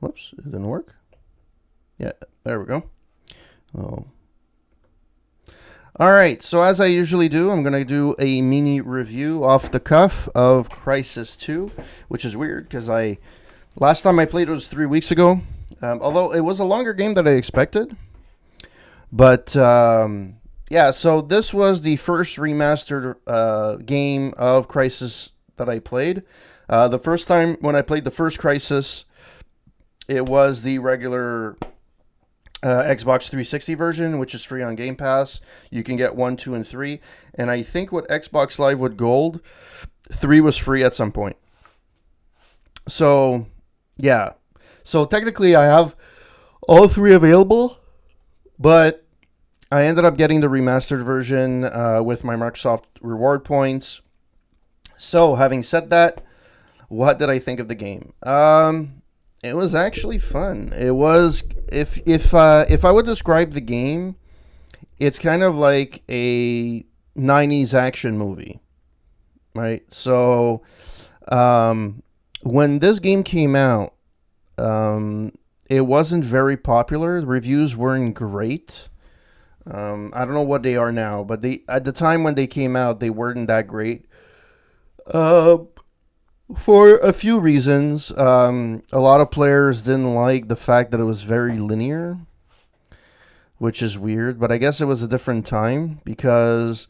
Whoops, it didn't work. Yeah, there we go. Oh. All right, so as I usually do, I'm going to do a mini review off the cuff of Crysis 2, which is weird because last time I played it was 3 weeks ago. Although it was a longer game than I expected. But yeah, so this was the first remastered game of Crysis that I played. The first time when I played the first Crysis, it was the regular Xbox 360 version, which is free on Game Pass. You can get 1, 2, and 3. And I think with Xbox Live with Gold, 3 was free at some point. So, yeah. So technically, I have all 3 available, but I ended up getting the remastered version with my Microsoft reward points. So, having said that, what did I think of the game? It was actually fun. It was if I would describe the game, it's kind of like a '90s action movie, right? So, when this game came out, it wasn't very popular. The reviews weren't great. I don't know what they are now, but at the time when they came out, they weren't that great. Uh, for a few reasons. A lot of players didn't like the fact that it was very linear, which is weird, but I guess it was a different time because,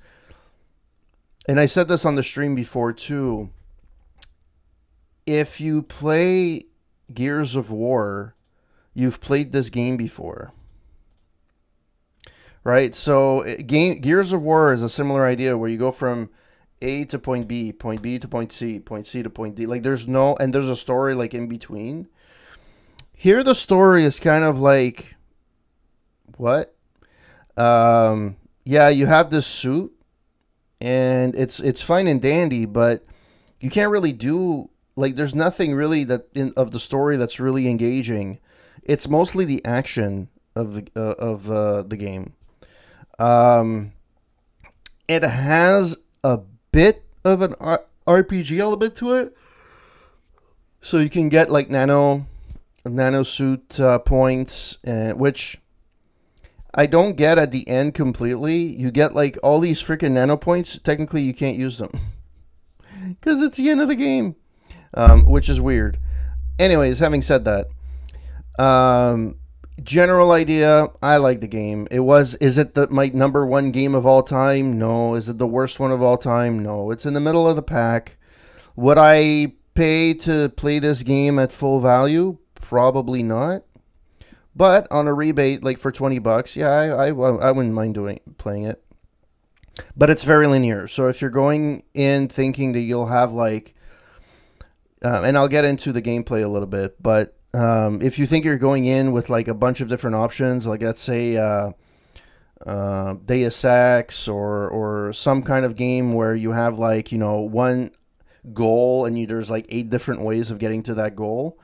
and I said this on the stream before too, if you play Gears of War, you've played this game before. Right? So, Gears of War is a similar idea where you go from A to point B to point C to point D. Like there's a story like in between. Here the story is kind of like what? Yeah, you have this suit and it's fine and dandy, but you can't really do like there's nothing really of the story that's really engaging. It's mostly the action of the game. Um, it has a bit of an RPG element to it, so you can get like nano suit points, which I don't get at the end completely. You get like all these freaking nano points. Technically, you can't use them because it's the end of the game, which is weird. Anyways, having said that, um, general idea, I like the game. Is it my number one game of all time? No. Is it the worst one of all time? No. It's in the middle of the pack. Would I pay to play this game at full value? Probably not. But on a rebate, like for $20, yeah, I wouldn't mind playing it. But it's very linear. So if you're going in thinking that you'll have like, and I'll get into the gameplay a little bit, but if you think you're going in with like a bunch of different options, like let's say Deus Ex or some kind of game where you have like one goal and there's like 8 different ways of getting to that goal,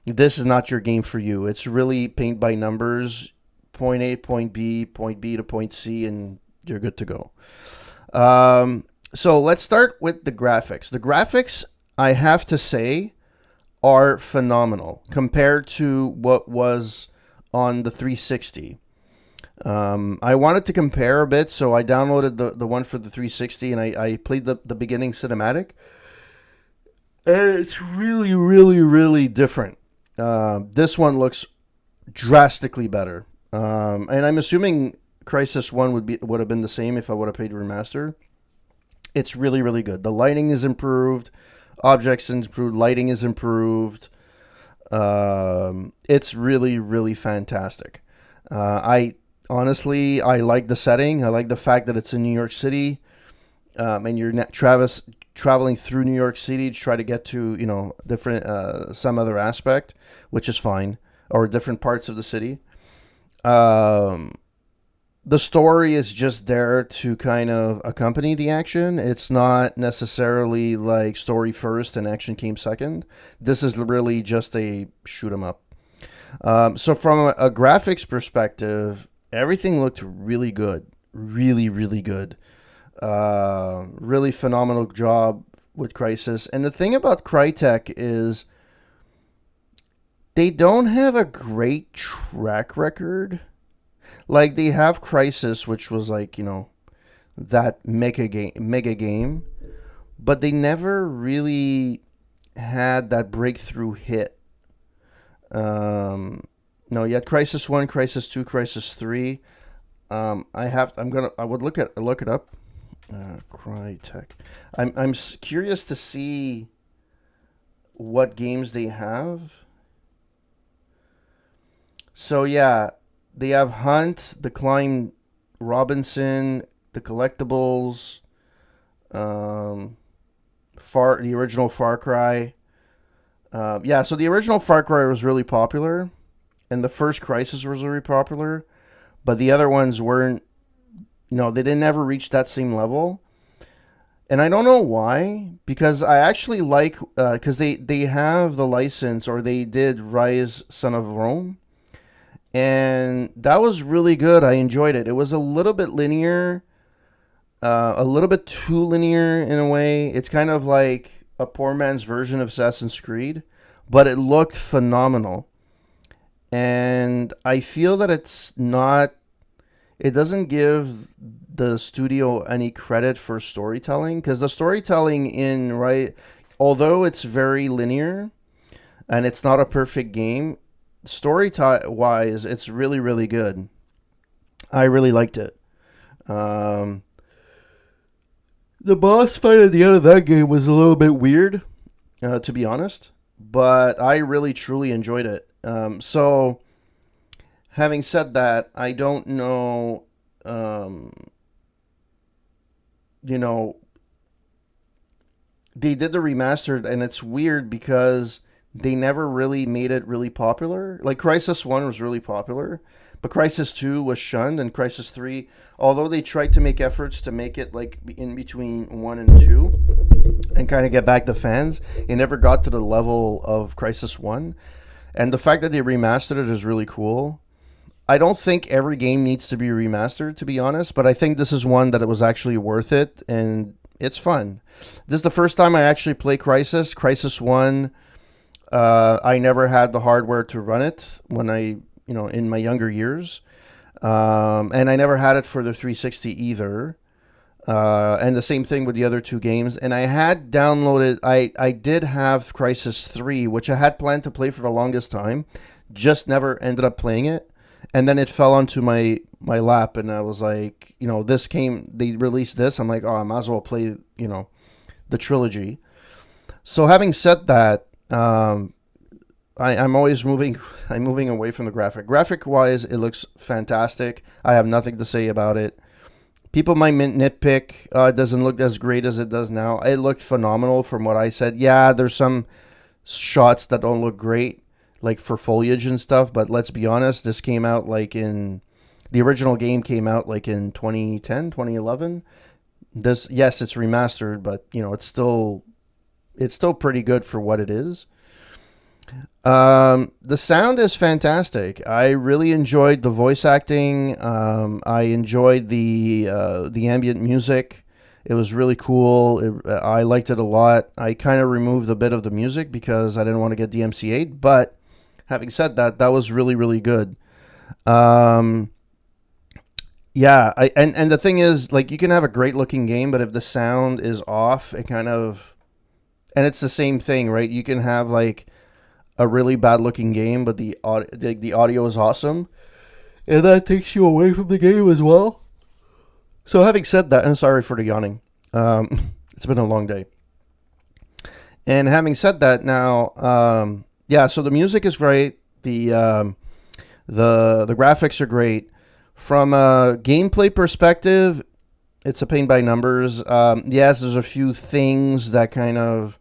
this is not your game for you. It's really paint by numbers, point A, point B to point C, and you're good to go. So let's start with the graphics. The graphics, I have to say, are phenomenal compared to what was on the 360. I wanted to compare a bit, so I downloaded the one for the 360 and I played the beginning cinematic. And it's really, really, really different. This one looks drastically better. And I'm assuming Crysis 1 would have been the same if I would have paid remaster. It's really, really good. The lighting is improved. Objects improved. Lighting is improved. It's really, really fantastic. I honestly, I like the setting. I like the fact that it's in New York City, and you're traveling through New York City to try to get to different some other aspect, which is fine, or different parts of the city. Um, the story is just there to kind of accompany the action. It's not necessarily like story first and action came second. This is really just a shoot 'em up. So from a graphics perspective, everything looked really good, really, really good. Really phenomenal job with Crysis. And the thing about Crytek is They don't have a great track record. Like they have Crysis, which was like that mega game, but they never really had that breakthrough hit. Um, no, you had Crysis One, Crysis Two, Crysis Three. I would look it up. Crytek. I'm curious to see what games they have. So yeah, they have Hunt, The Climb, Robinson, The Collectibles, um, the original Far Cry. Yeah, so the original Far Cry was really popular, and the first Crysis was really popular, but the other ones weren't. They didn't ever reach that same level, and I don't know why. Because I actually like because they have the license, or they did Rise Son of Rome, and that was really good. I enjoyed it. It was a little bit linear, a little bit too linear in a way. It's kind of like a poor man's version of Assassin's Creed, but it looked phenomenal. And I feel that it doesn't give the studio any credit for storytelling, because the storytelling although it's very linear and it's not a perfect game, story wise, it's really, really good. I really liked it. Um, the boss fight at the end of that game was a little bit weird, to be honest, but I really, truly enjoyed it. So, having said that, I don't know, um, you know, they did the remastered, and it's weird because they never really made it really popular. Like Crysis 1 was really popular, but Crysis 2 was shunned, and Crysis 3, although they tried to make efforts to make it like in between 1 and 2 and kind of get back the fans, it never got to the level of Crysis 1. And the fact that they remastered it is really cool. I don't think every game needs to be remastered, to be honest, but I think this is one that it was actually worth it, and it's fun. This is the first time I actually play Crysis. Crysis 1, I never had the hardware to run it when in my younger years. And I never had it for the 360 either. And the same thing with the other two games. And I had downloaded, I did have Crysis 3, which I had planned to play for the longest time, just never ended up playing it. And then it fell onto my lap, and I was like, they released this. I'm like, oh, I might as well play, the trilogy. So having said that, I'm always I'm moving away from the graphic. Graphic wise, it looks fantastic. I have nothing to say about it. People might nitpick. It doesn't look as great as it does now. It looked phenomenal from what I said. Yeah, there's some shots that don't look great, like for foliage and stuff. But let's be honest, this came out the original game came out like in 2010, 2011. Yes, it's remastered, but it's still pretty good for what it is. The sound is fantastic. I really enjoyed the voice acting. I enjoyed the ambient music. It was really cool. I liked it a lot. I kind of removed a bit of the music because I didn't want to get DMCA'd. But having said that, that was really, really good. Um, yeah, and the thing is, like, you can have a great looking game, but if the sound is off, and it's the same thing, right? You can have like a really bad looking game, but the audio is awesome, and that takes you away from the game as well. So having said that, and sorry for the yawning, it's been a long day. And having said that, now, yeah, so the music is great. The graphics are great. From a gameplay perspective, it's a paint by numbers. Yes, there's a few things that kind of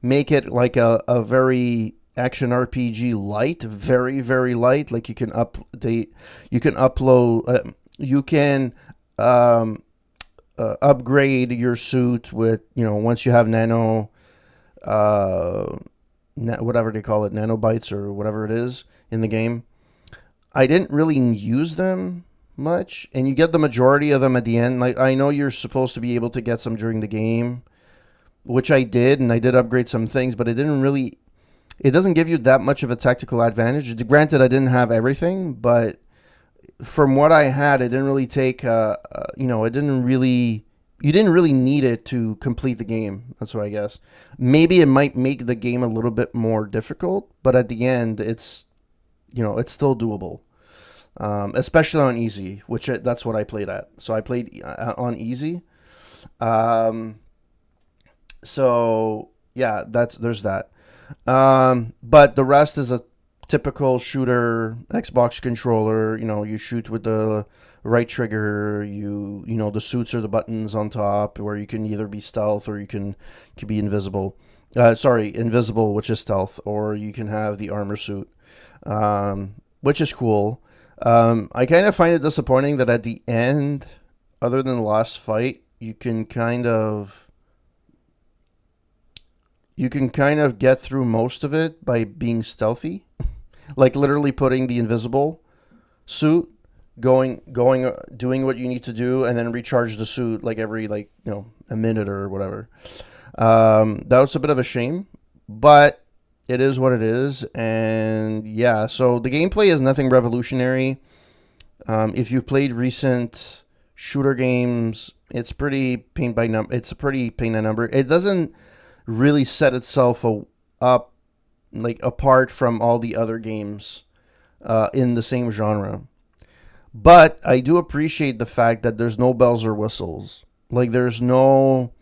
make it like a very action RPG light, very, very light. Like you can upload, you can upgrade your suit with, once you have whatever they call it, nanobytes or whatever it is in the game. I didn't really use them much, and you get the majority of them at the end. Like, I know you're supposed to be able to get some during the game, which I did, and I did upgrade some things, but it didn't really. it doesn't give you that much of a tactical advantage. Granted, I didn't have everything, but from what I had, it didn't really take. It didn't really. You didn't really need it to complete the game. That's what I guess. Maybe it might make the game a little bit more difficult, but at the end, it's still doable. Especially on easy, which that's what I played at. So I played on easy. Um, so yeah, there's that. But the rest is a typical shooter Xbox controller. You shoot with the right trigger. The suits are the buttons on top where you can either be stealth or you can be invisible. Sorry, invisible, which is stealth, or you can have the armor suit, which is cool. I kind of find it disappointing that at the end, other than the last fight, you can kind of get through most of it by being stealthy, like literally putting the invisible suit, doing what you need to do, and then recharge the suit like every a minute or whatever. That was a bit of a shame, but it is what it is, and yeah. So the gameplay is nothing revolutionary. If you've played recent shooter games, it's pretty paint by number. It's a pretty paint by number. It doesn't really set itself up like apart from all the other games in the same genre. But I do appreciate the fact that there's no bells or whistles. Like there's no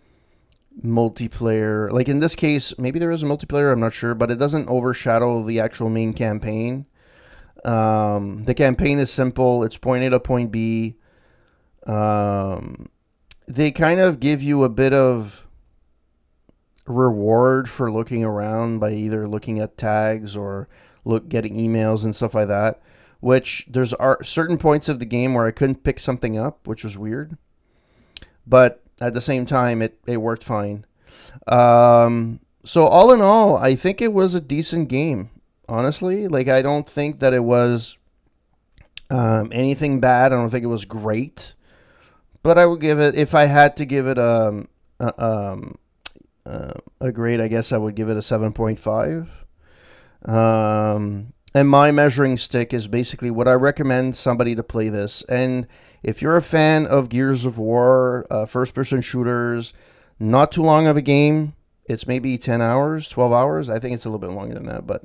multiplayer. Like in this case, maybe there is a multiplayer. I'm not sure, but it doesn't overshadow the actual main campaign. The campaign is simple. It's point A to point B. They kind of give you a bit of reward for looking around by either looking at tags or getting emails and stuff like that. Which there's certain points of the game where I couldn't pick something up, which was weird. But at the same time, it worked fine. So all in all, I think it was a decent game. Honestly, like I don't think that it was anything bad. I don't think it was great, but I would give it, if I had to give it a grade, I guess I would give it a 7.5. And my measuring stick is basically what I recommend somebody to play this. And if you're a fan of Gears of War, first-person shooters, not too long of a game. It's maybe 10 hours, 12 hours. I think it's a little bit longer than that, but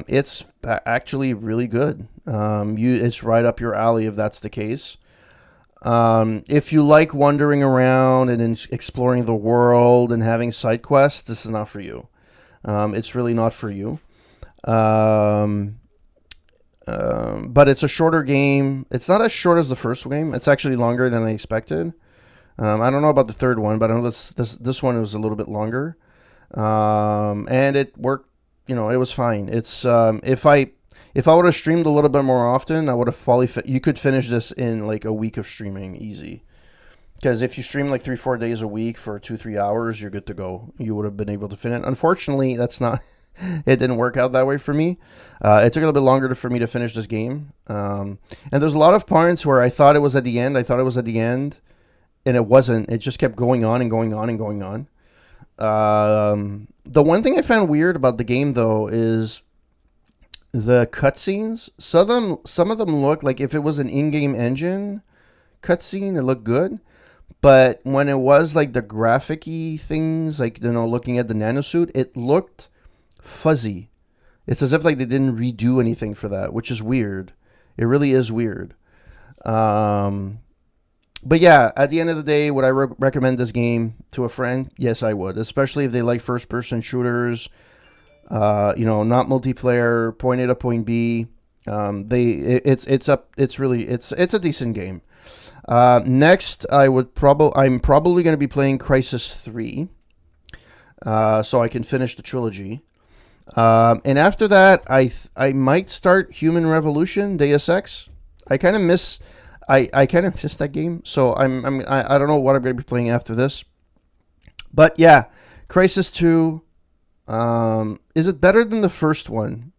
it's actually really good. It's right up your alley if that's the case. If you like wandering around and exploring the world and having side quests, this is not for you. It's really not for you. But it's a shorter game. It's not as short as the first game. It's actually longer than I expected. I don't know about the third one, but I know this one was a little bit longer. And it worked. It was fine. It's if I would have streamed a little bit more often, I would have probably you could finish this in like a week of streaming easy. Because if you stream like 3-4 days a week for 2-3 hours, you're good to go. You would have been able to finish. Unfortunately, that's not. It didn't work out that way for me. It took a little bit longer for me to finish this game. And there's a lot of points where I thought it was at the end. And it wasn't. It just kept going on and going on and going on. The one thing I found weird about the game, though, is the cutscenes. Some of them look like if it was an in-game engine cutscene, it looked good. But when it was like the graphic-y things, like looking at the nanosuit, it looked fuzzy. It's as if like they didn't redo anything for that, which is weird. It really is weird. But yeah, at the end of the day, would I recommend this game to a friend? Yes, I would, especially if they like first-person shooters. Not multiplayer, point A to point B. It's a decent game. Next, I'm probably going to be playing Crysis 3, so I can finish the trilogy. And after that, I might start Human Revolution, Deus Ex. I kind of miss that game, so I don't know what I'm going to be playing after this. But yeah, Crysis 2. Is it better than the first one?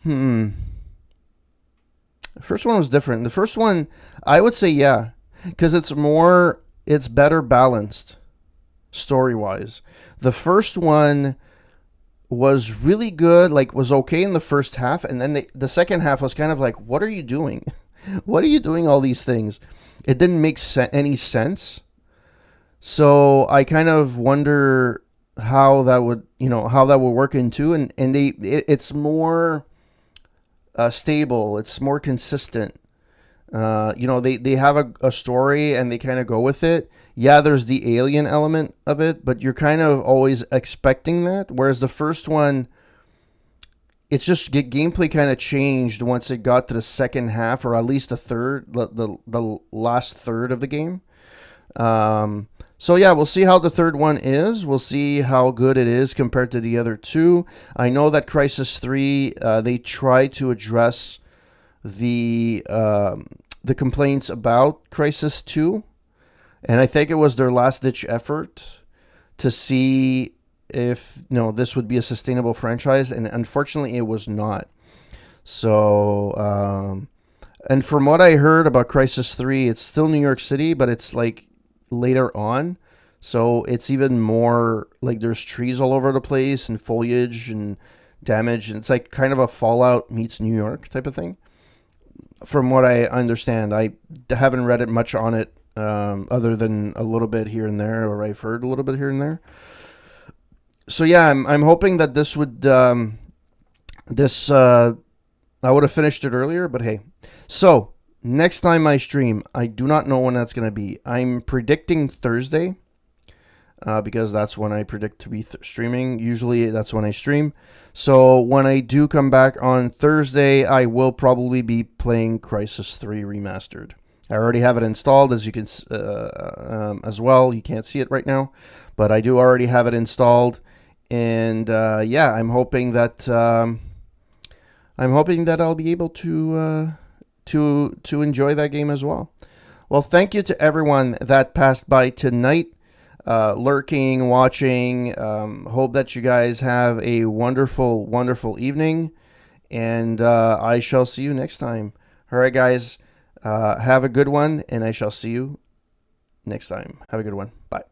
The first one was different. The first one, I would say yeah, because it's better balanced story-wise. The first one was really good, like was okay in the first half, and then the second half was kind of like, what are you doing? What are you doing all these things? It didn't make any sense. So I kind of wonder how that would, how that would work into, and it's more stable, it's more consistent. They have a story and they kind of go with it. Yeah, there's the alien element of it, but you're kind of always expecting that. Whereas the first one, it's just gameplay kind of changed once it got to the second half, or at least the third, the last third of the game. So yeah, we'll see how the third one is. We'll see how good it is compared to the other two. I know that Crysis 3, they try to address the complaints about Crysis 2, and I think it was their last ditch effort to see if this would be a sustainable franchise, and unfortunately it was not. So and from what I heard about Crysis 3, it's still New York City, but it's like later on. So it's even more like there's trees all over the place and foliage and damage, and it's like kind of a Fallout meets New York type of thing. From what I understand, I haven't read it much on it, other than a little bit here and there, or I've heard a little bit here and there. So yeah, I'm hoping that this would I would have finished it earlier, but hey. So next time I stream, I do not know when that's gonna be. I'm predicting Thursday, because that's when I predict to be streaming. Usually that's when I stream. So when I do come back on Thursday, I will probably be playing Crysis 3 Remastered. I already have it installed, as you can as well. You can't see it right now, but I do already have it installed. And yeah, I'm hoping that I'll be able to enjoy that game as well. Well, thank you to everyone that passed by tonight. Lurking, watching. Hope that you guys have a wonderful, wonderful evening, and I shall see you next time. All right, guys, have a good one, and I shall see you next time. Have a good one. Bye.